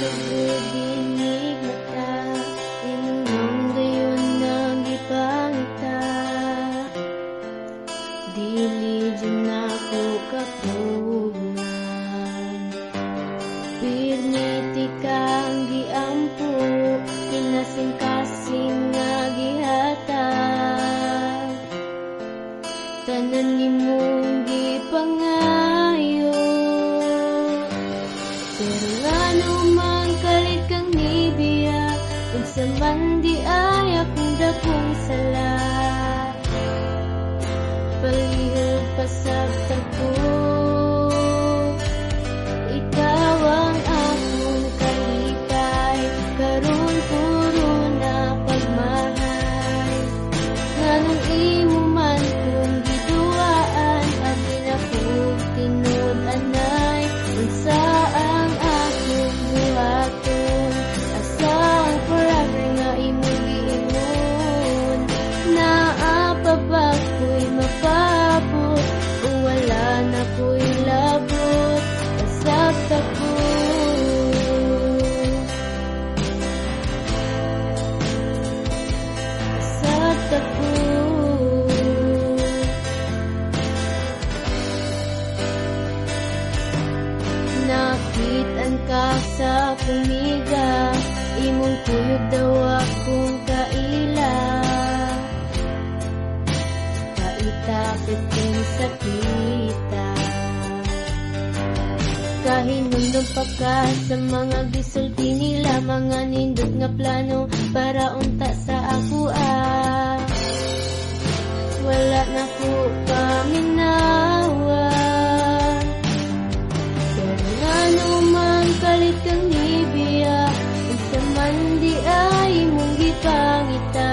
Kabudinig mata, inunong gayon nang ipangita. Dili dyan ako kapunan, pirniti kang giampo, kinasing-kasing nga gihatag. Tanan nimong gipangayo, pero nga naman kalit kang nibiya, unsa man di ay akong dakong sala. Palihog pasabtag ko, ikaw ang akong kalipay, karon puro na pagmahal. Nganong imo man kung giduaan, abi na kong tinud-anay, unsa ang akong buhaton, asa ang forever nga imo giingon. Naa pa ba ko'y mapabot, o wala na ko'y labot, pasabta ko. Pasabta ko. Nakitaan ka sa pumiga, imong kuyog daw akong kaila. Kaita-kit king sakita, kahinumdum pa ka sa mga gisulti nila, mga nindot nga plano para unta sa ako wala na ko paminawa. Pero nga naman kalit kang nibiya, unsa man di ay mong gipangita.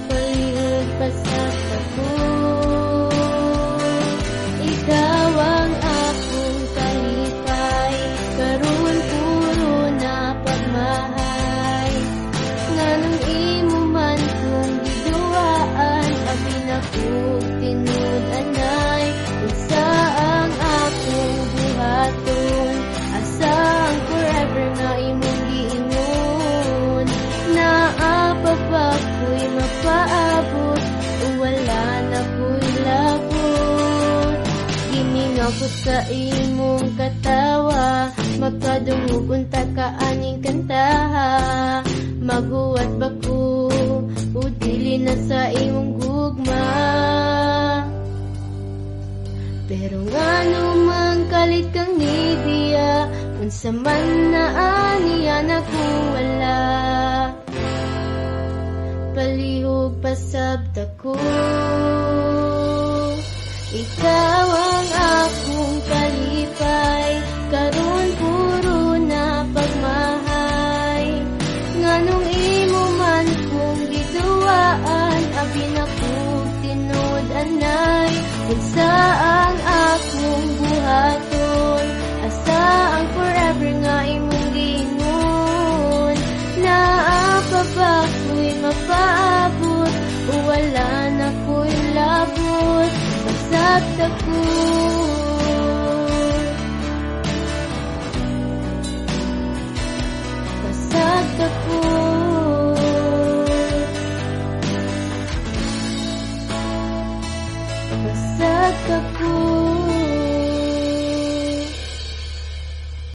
Palihog pasabta ko, ikaw ang akong kalipay, karon puro na pagmahay. Nganong imo man kung giduaan, abi na kong tinud-anay, unsa ang akong buhaton, asa ang forever nga imong giingon. Naa pa ba ko'y mapaabot, o wala na ko'y labot. Gimingakot sa imong katawa, magkadungog unta ka aning kantaha. Maghuwat ba ko, o dili na sa imong gugma. Pero nga naman kalit kang nibiya, unsa man na aniya na kung wala. Palihog pasabta ko, ikaw ang akong kalipay, karon puro na pagmahay. Nganong imo man kung giduaan, abi na kong tinud-anay, unsa ang akong buhaton, asa ang forever nga imong giingon. Naa pa ba ko'y mapaabot, o wala na ko'y labot, pasabta ko. Pasabta ko. Pasabta ko.